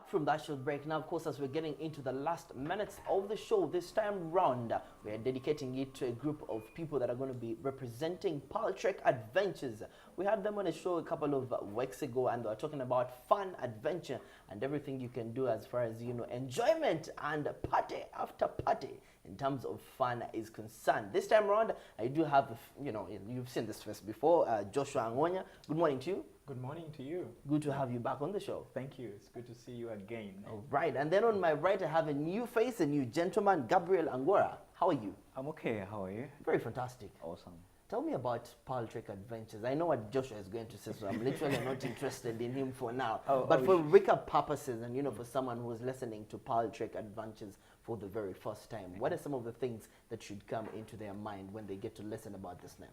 back from that short break. Now, of course, as we're getting into the last minutes of the show, this time round, we are dedicating it to a group of people that are going to be representing Paltrek Adventures. We had them on a show a couple of weeks ago, and they were talking about fun, adventure, and everything you can do as far as, you know, enjoyment and party after party in terms of fun is concerned. This time around, I do have, you know, you've seen this face before, Joshua Angonya. Good morning to you. Good morning to you. Good to have you back on the show. Thank you. It's good to see you again. All right. And then on my right, I have a new face, a new gentleman, Gabriel Angora. How are you? I'm okay. How are you? Very fantastic. Awesome. Tell me about Paltrek Adventures. I know what Joshua is going to say, so I'm literally not interested in him for now. But for recap purposes and, you know, for someone who's listening to Paltrek Adventures for the very first time, what are some of the things that should come into their mind when they get to listen about this name?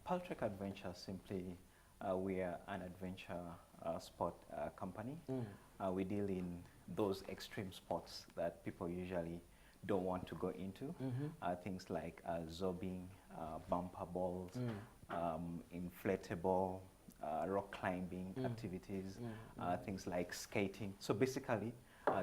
Paltrek Adventures simply, we are an adventure sport company. We deal in those extreme sports that people usually don't want to go into. Things like zobbing, bumper balls, inflatable, rock climbing activities, things like skating. So basically,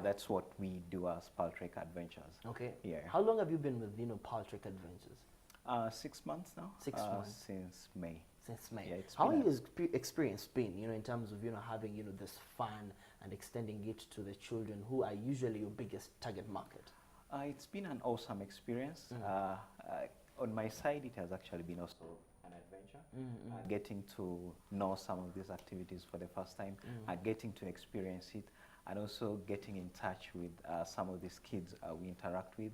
that's what we do as Paltrek Adventures. Okay. Yeah. How long have you been with, you know, Paltrek Adventures? 6 months now. 6 months. Since May. Since May. Yeah, How has your experience been, you know, in terms of, you know, having, you know, this fun and extending it to the children who are usually your biggest target market? It's been an awesome experience. On my side, it has actually been also an adventure. Getting to know some of these activities for the first time, getting to experience it, and also getting in touch with some of these kids we interact with.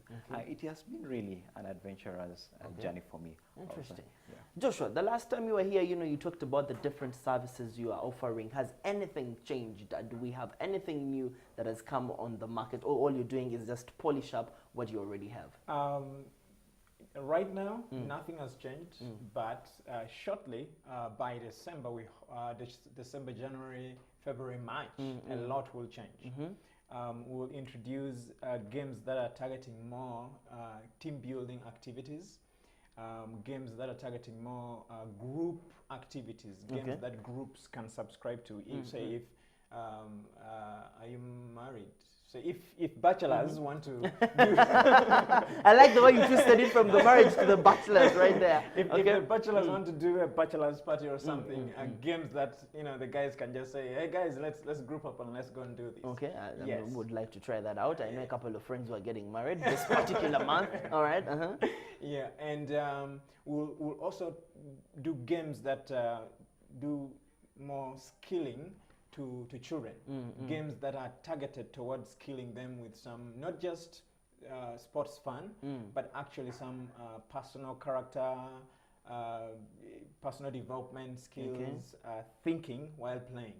It has been really an adventurous journey for me. Interesting. Also. Yeah. Joshua, the last time you were here, you know, you talked about the different services you are offering. Has anything changed? Do we have anything new that has come on the market, or all you're doing is just polish up what you already have? Right now, nothing has changed, but shortly, by December, December, January, February, March, a lot will change. We'll introduce games that are targeting more team building activities, games that are targeting more group activities, games that groups can subscribe to. If are you married? So if bachelors want to do I like the way you twisted it from the marriage to the bachelors right there. If the bachelors want to do a bachelor's party or something, games that, you know, the guys can just say, hey guys, let's group up and let's go and do this. Okay, I would like to try that out. I know a couple of friends who are getting married this particular month. All right. Yeah, and we'll also do games that do more skilling to children, games that are targeted towards skilling them with some, not just sports fun, but actually some personal character, personal development skills, thinking while playing.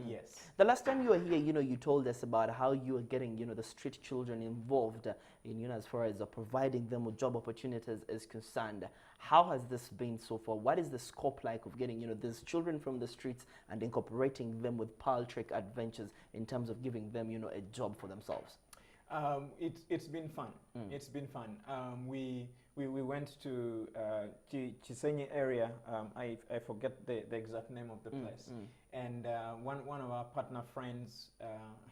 Yes. The last time you were here, you know, you told us about how you were getting, you know, the street children involved in, you know, as far as providing them with job opportunities is concerned. How has this been so far? What is the scope like of getting, you know, these children from the streets and incorporating them with Paltrek Adventures in terms of giving them, you know, a job for themselves? It's been fun. It's been fun. We went to Chisenyi area. I forget the exact name of the place. And one of our partner friends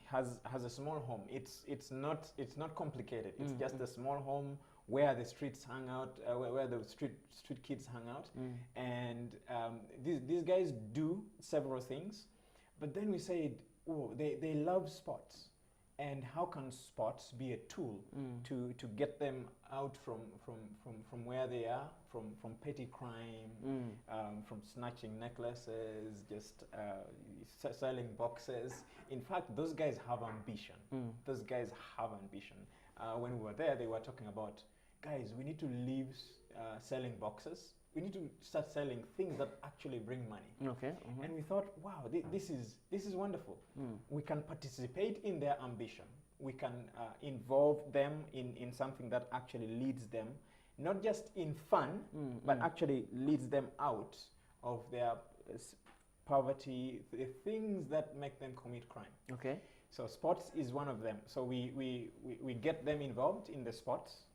has a small home. It's not complicated. It's just a small home where the streets hang out, where the street kids hang out. And these guys do several things. But then we said, oh, they love sports. And how can sports be a tool to get them out from where they are, from petty crime, from snatching necklaces, just selling boxes. In fact, those guys have ambition. Those guys have ambition. When we were there, they were talking about, guys, we need to leave selling boxes. We need to start selling things that actually bring money. Okay. And we thought, wow, this is wonderful. We can participate in their ambition. We can involve them in something that actually leads them, not just in fun, but actually leads them out of their poverty, the things that make them commit crime. Okay. So sports is one of them. So we get them involved in the sports.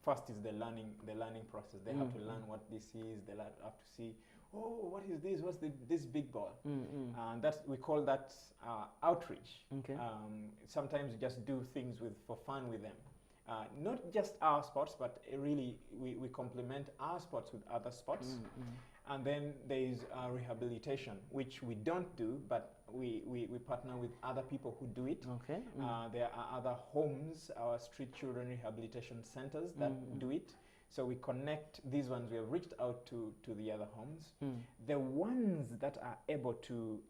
First is the learning process. They have to learn what this is. They have to see oh, what is this? What's this big ball? And we call that outreach. Okay. Sometimes we just do things for fun with them. Not just our sports, but really we complement our sports with other sports. And then there is rehabilitation, which we don't do, but we partner with other people who do it. Okay. There are other homes, our street children rehabilitation centers that do it. So we connect these ones. We have reached out to the other homes. The ones that are able to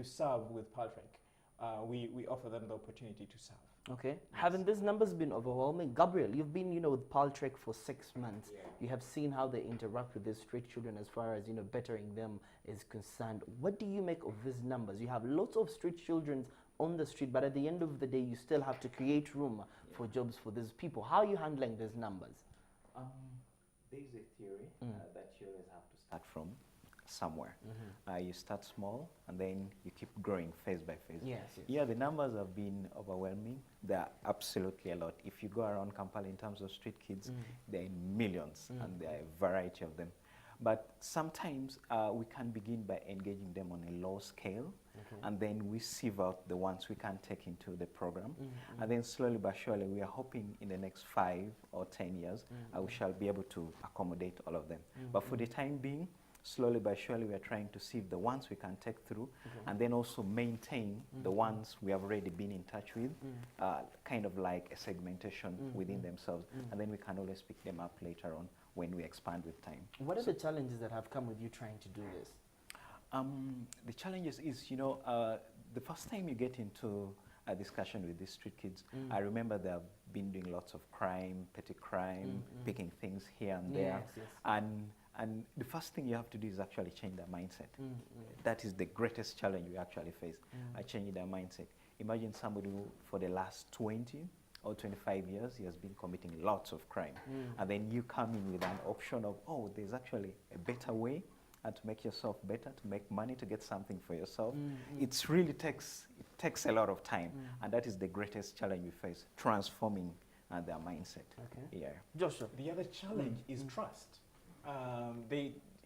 serve with Paltrek, we offer them the opportunity to serve. Okay. Yes. Haven't these numbers been overwhelming? Gabriel, you've been, with Paltrek for 6 months. Yeah. You have seen how they interact with these street children as far as, bettering them is concerned. What do you make of these numbers? You have lots of street children on the street, but at the end of the day, you still have to create room for jobs for these people. How are you handling these numbers? There is a theory that you always have to start from somewhere. You start small and then you keep growing phase by phase. Yes. Yeah, the numbers have been overwhelming. There are absolutely a lot. If you go around Kampala in terms of street kids, there are millions and there are a variety of them. But sometimes we can begin by engaging them on a low scale, and then we sieve out the ones we can take into the program. And then slowly but surely, we are hoping in the next 5 or 10 years, we shall be able to accommodate all of them. But for the time being, slowly but surely, we are trying to sieve the ones we can take through, and then also maintain the ones we have already been in touch with, kind of like a segmentation within themselves. And then we can always pick them up later on when we expand with time. What are the challenges that have come with you trying to do this? The challenges is, the first time you get into a discussion with these street kids, I remember they have been doing lots of crime, petty crime, picking things here and there. Yes. And the first thing you have to do is actually change their mindset. That is the greatest challenge we actually face, changing their mindset. Imagine somebody who, for the last 20 or 25 years, he has been committing lots of crime. And then you come in with an option of, oh, there's actually a better way to make yourself better, to make money, to get something for yourself. It really takes a lot of time. And that is the greatest challenge we face, transforming their mindset. Okay. Yeah. Joshua. The other challenge is trust.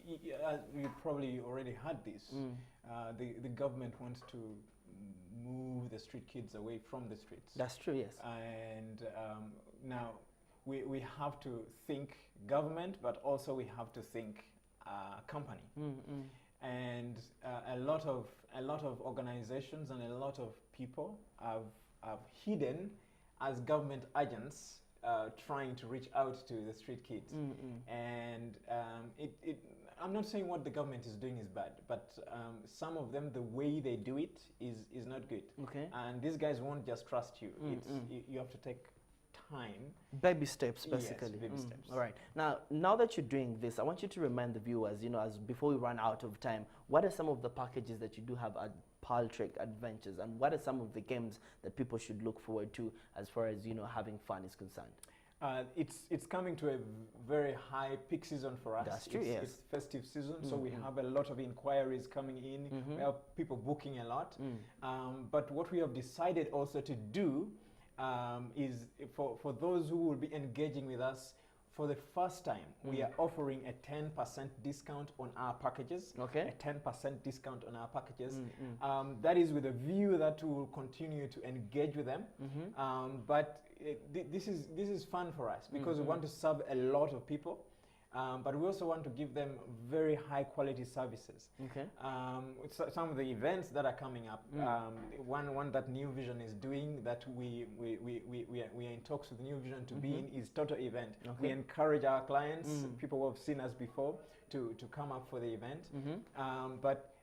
You probably already had this. The government wants to move the street kids away from the streets. That's true, yes. And now we have to think government, but also we have to think company. And a lot of organizations and a lot of people have hidden as government agents, trying to reach out to the street kids. And I'm not saying what the government is doing is bad, but some of them, the way they do it is not good. Okay. And these guys won't just trust you. You have to take time. Baby steps, basically. Yes, baby steps. All right. Now that you're doing this, I want you to remind the viewers, as before we run out of time, what are some of the packages that you do have at Paltrek Adventures, and what are some of the games that people should look forward to as far as having fun is concerned? It's coming to a very high peak season for us. That's true, yes. It's festive season, so we have a lot of inquiries coming in. We have people booking a lot. But what we have decided also to do is for those who will be engaging with us for the first time, we are offering a 10% discount on our packages. Okay. A 10% discount on our packages. That is with a view that we will continue to engage with them. But this is fun for us because we want to serve a lot of people. But we also want to give them very high quality services. Okay. Some of the events that are coming up, one that New Vision is doing that we are in talks with New Vision to be in is Total Event. Okay. We encourage our clients, people who have seen us before, to come up for the event. But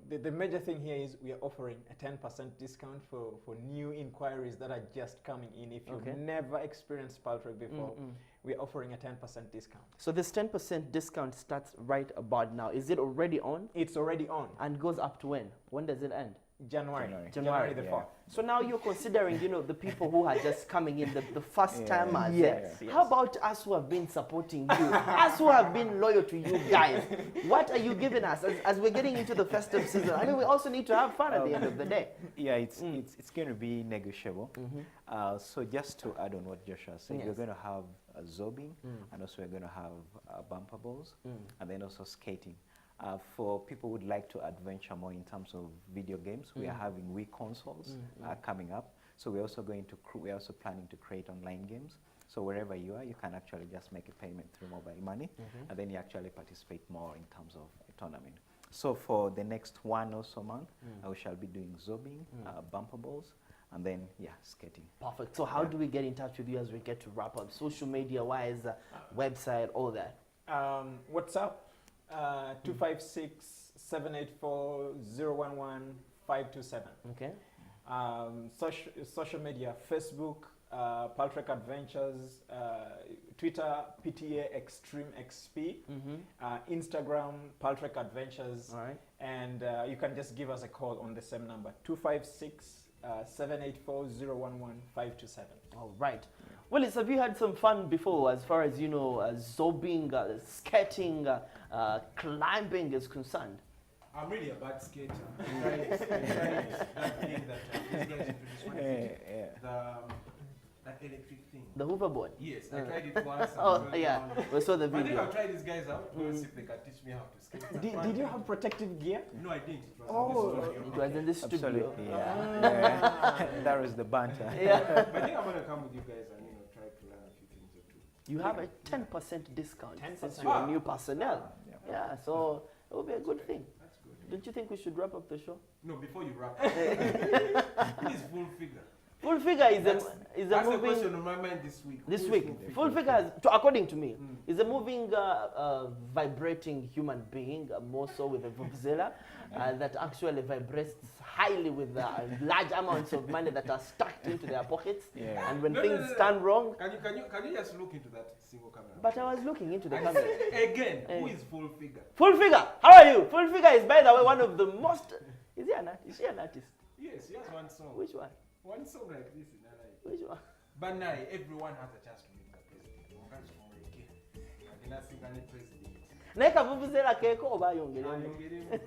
the major thing here is we are offering a 10% discount for new inquiries that are just coming in. If you've never experienced Paltrek before, we're offering a 10% discount. So this 10% discount starts right about now. Is it already on? It's already on. And goes up to when? When does it end? January the yeah. 4th. So now you're considering, you know, the people who are just coming in, the first timers. Yes, Yeah? yes. How about us who have been supporting you, us who have been loyal to you guys? What are you giving us as we're getting into the festive season? I mean, we also need to have fun at the end of the day. Yeah, it's going to be negotiable. So just to add on what Joshua said, Yes. we're going to have zobbing, and also we're going to have bumper balls, and then also skating. For people who would like to adventure more in terms of video games, we are having Wii consoles coming up. So we're also we're also planning to create online games. So wherever you are, you can actually just make a payment through mobile money, and then you actually participate more in terms of a tournament. So for the next 1 or so month, we shall be doing zobbing, bumper balls, and then, yeah, skating. Perfect. So how do we get in touch with you as we get to wrap up? Social media-wise, website, all that. WhatsApp, 256-784-011-527. Okay. Social media, Facebook, Paltrek Adventures, Twitter, PTA Extreme XP, Instagram, Paltrek Adventures, All right. and you can just give us a call on the same number, 256-784-011-527. All right. Well, have you had some fun before as far as, you know, zobbing, skating, climbing is concerned? I'm really a bad skater. I tried that thing that these guys introduced one that electric thing. The hoverboard? Yes, I tried it once. Oh, yeah. We saw the I think video. I'll try these guys out. We'll see if they can teach me how to skate. Did you have protective gear? No, I didn't. It was It was in the studio. Absolutely, yeah. That was the banter. Yeah. But I think I'm gonna come with you guys and try to learn a few things or two. You have a 10% discount 10%. since you're new personnel. Yeah. Yeah, so it will be a good thing. That's good. Don't you think we should wrap up the show? No, before you wrap up. Please, full figure. Full Figure is That's a the moving question on my mind this week. this Who is week. Full Figure? Full Figure, according to me, is a moving, vibrating human being, more so with a vuvuzela, that actually vibrates highly with large amounts of money that are stuck into their pockets. Yeah. And when No, things turn wrong, Can you just look into that single camera? but I was looking into the I camera. said again, who is Full Figure? Full Figure, how are you? Full Figure is, by the way, one of the most. Is she an artist? Yes, he has one song. Which one? One song like this in her life. Which one? But now everyone has a chance to meet the president. Mugazi Mweke. Agenda singane president. Neka vuvuzela keko oba yongere. Ayongeremu.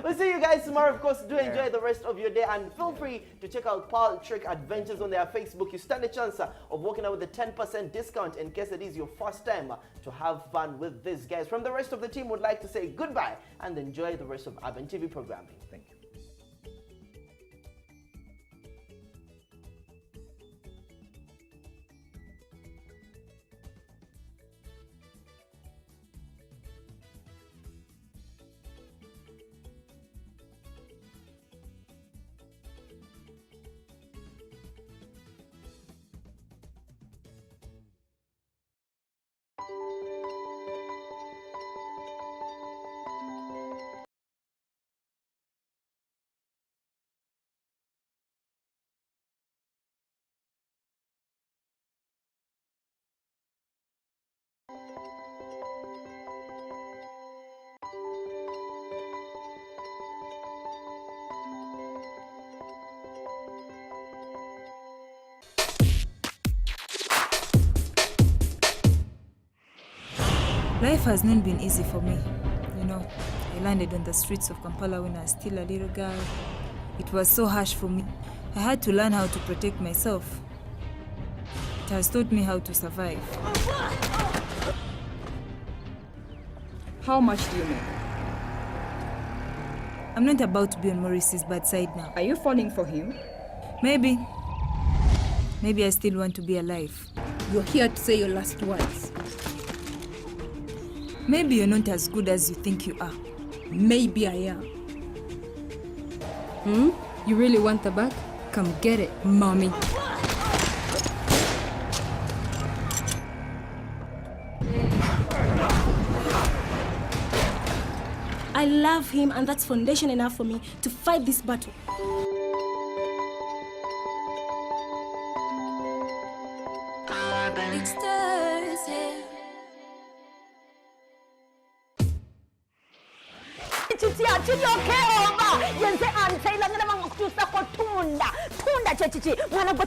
We'll see you guys tomorrow. Of course, do enjoy the rest of your day and feel free to check out Paltrek Adventures on their Facebook. You stand a chance of walking out with a 10% discount in case it is your first time to have fun with these guys. From the rest of the team, would like to say goodbye and enjoy the rest of Urban TV programming. Thank you. Life has not been easy for me. You know, I landed on the streets of Kampala when I was still a little girl. It was so harsh for me. I had to learn how to protect myself. It has taught me how to survive. How much do you make? I'm not about to be on Maurice's bad side now. Are you falling for him? Maybe. Maybe I still want to be alive. You're here to say your last words. Maybe you're not as good as you think you are. Maybe I am. You really want the bag? Come get it, mommy. I love him, and that's foundation enough for me to fight this battle. chitya chiryoke oba yenze antela ngana mangakutusa ko tunda chechichi mwana